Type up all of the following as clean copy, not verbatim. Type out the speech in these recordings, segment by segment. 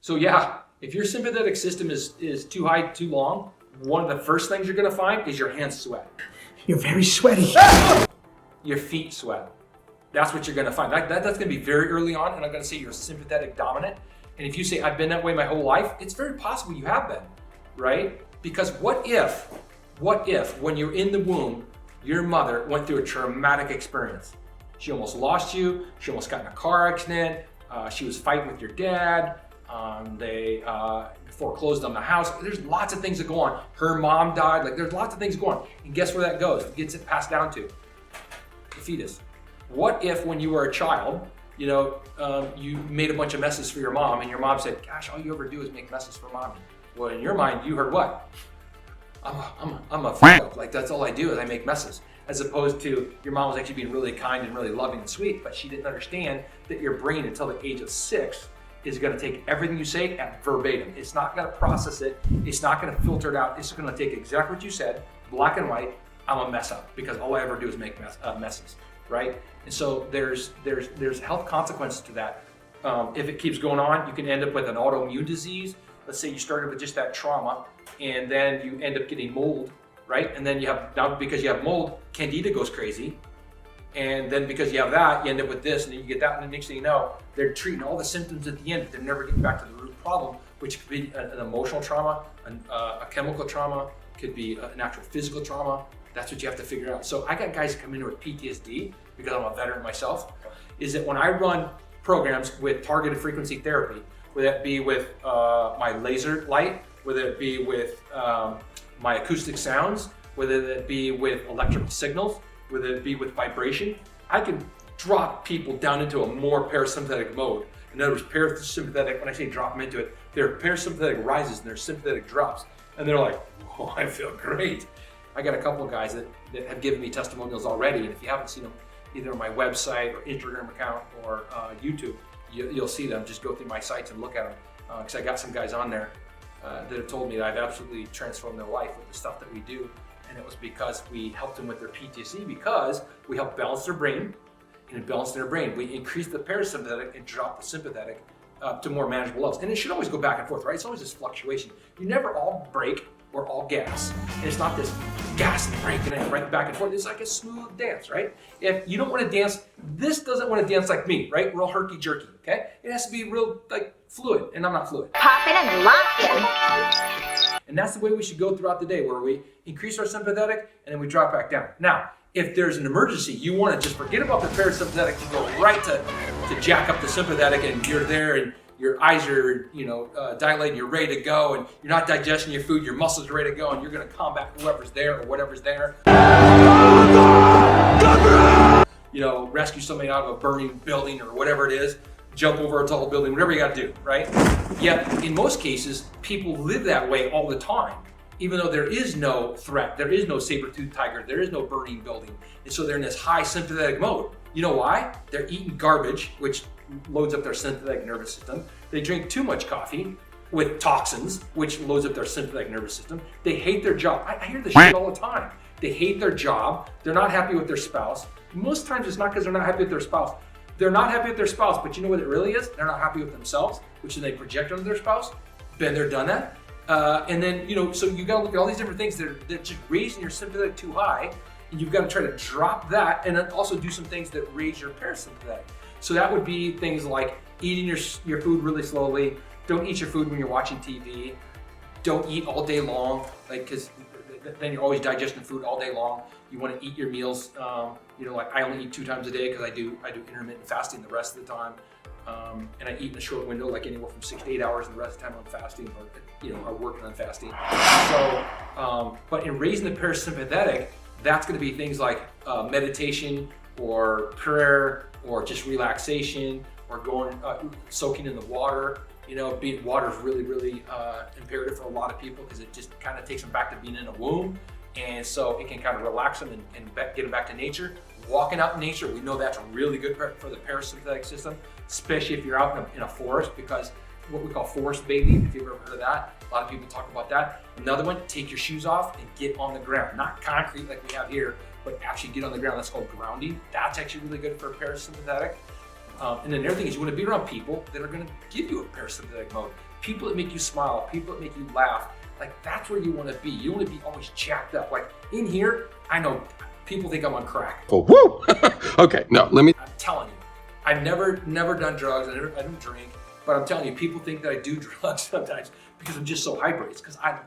So yeah, if your sympathetic system is too high, too long, one of the first things you're gonna find is your hands sweat. You're very sweaty. Your feet sweat. That's what you're gonna find. That's gonna be very early on, and I'm gonna say you're sympathetic dominant. And if you say, I've been that way my whole life, it's very possible you have been, right? Because what if when you're in the womb, your mother went through a traumatic experience? She almost lost you, she almost got in a car accident, she was fighting with your dad, they foreclosed on the house. There's lots of things that go on. Her mom died, like there's lots of things going on. And guess where that goes? It gets it passed down to the fetus. What if when you were a child, you made a bunch of messes for your mom and your mom said, gosh, all you ever do is make messes for mommy. Well, in your mind, you heard what? I'm a fuck up. Like that's all I do is I make messes. As opposed to your mom was actually being really kind and really loving and sweet, but she didn't understand that your brain until the age of 6 is gonna take everything you say at verbatim. It's not gonna process it. It's not gonna filter it out. It's gonna take exactly what you said, black and white. I'm a mess up because all I ever do is make messes, right? And so there's health consequences to that. If it keeps going on, you can end up with an autoimmune disease. Let's say you started with just that trauma and then you end up getting mold, right? And then now because you have mold, candida goes crazy. And then because you have that, you end up with this and then you get that, and the next thing you know, they're treating all the symptoms at the end, but they're never getting back to the root problem, which could be an emotional trauma, a chemical trauma, could be an actual physical trauma. That's what you have to figure out. So I got guys that come in with PTSD because I'm a veteran myself, is that when I run programs with targeted frequency therapy, whether that be with my laser light, whether it be with my acoustic sounds, whether that be with electrical signals, whether it be with vibration, I can drop people down into a more parasympathetic mode. In other words, parasympathetic, when I say drop them into it, their parasympathetic rises and their sympathetic drops. And they're like, whoa, I feel great. I got a couple of guys that have given me testimonials already, and if you haven't seen them, either on my website or Instagram account or YouTube, you'll see them. Just go through my sites and look at them, because I got some guys on there that have told me that I've absolutely transformed their life with the stuff that we do. And it was because we helped them with their PTSD, because we helped balance their brain. And in balancing their brain, we increase the parasympathetic and drop the sympathetic to more manageable levels. And it should always go back and forth, right? It's always this fluctuation. You never all break or all gas. And it's not this gas and break and right back and forth. It's like a smooth dance, right? If you don't want to dance, this doesn't want to dance like me, right? Real herky-jerky, okay? It has to be real, like, fluid, and I'm not fluid. Popping and locking. And that's the way we should go throughout the day, where we increase our sympathetic and then we drop back down. Now, if there's an emergency, you want to just forget about the parasympathetic and go right to jack up the sympathetic, and you're there and your eyes are, dilated, you're ready to go, and you're not digesting your food, your muscles are ready to go, and you're going to combat whoever's there or whatever's there. Rescue somebody out of a burning building or whatever it is, jump over a tall building, whatever you got to do, right? Yet, in most cases, people live that way all the time, even though there is no threat, there is no saber-toothed tiger, there is no burning building. And so they're in this high sympathetic mode. You know why? They're eating garbage, which loads up their sympathetic nervous system. They drink too much coffee with toxins, which loads up their sympathetic nervous system. They hate their job. I hear this shit all the time. They hate their job. They're not happy with their spouse. Most times it's not because they're not happy with their spouse. They're not happy with their spouse, but you know what it really is? They're not happy with themselves, which then they project onto their spouse. Been there, done that. And then, so you gotta look at all these different things that are just raising your sympathetic too high, and you've got to try to drop that, and then also do some things that raise your parasympathetic. So that would be things like eating your food really slowly. Don't eat your food when you're watching TV. Don't eat all day long, because then you're always digesting food all day long. You want to eat your meals, like I only eat 2 times a day because I do intermittent fasting the rest of the time. And I eat in a short window, like anywhere from 6 to 8 hours, and the rest of the time I'm fasting or working on fasting. So, but in raising the parasympathetic, that's going to be things like meditation or prayer or just relaxation or going soaking in the water. Water is really, really imperative for a lot of people because it just kind of takes them back to being in a womb. And so it can kind of relax them and get them back to nature. Walking out in nature, we know that's really good for the parasympathetic system, especially if you're out in a forest, because what we call forest bathing, if you've ever heard of that, a lot of people talk about that. Another one, take your shoes off and get on the ground. Not concrete like we have here, but actually get on the ground. That's called grounding. That's actually really good for parasympathetic. And then the other thing is you want to be around people that are going to give you a parasympathetic mode. People that make you smile, people that make you laugh. Like that's where you want to be. You want to be always jacked up. Like in here, I know people think I'm on crack. Oh, woo! Okay, no, let me. I'm telling you, I've never done drugs. I don't drink. But I'm telling you, people think that I do drugs sometimes because I'm just so hyper. It's because I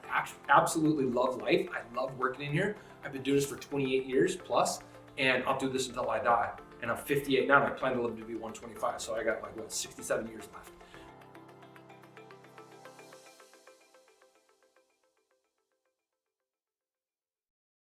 absolutely love life. I love working in here. I've been doing this for 28 years plus, and I'll do this until I die. And I'm 58 now, and I plan to live to be 125. So I got like, 67 years left.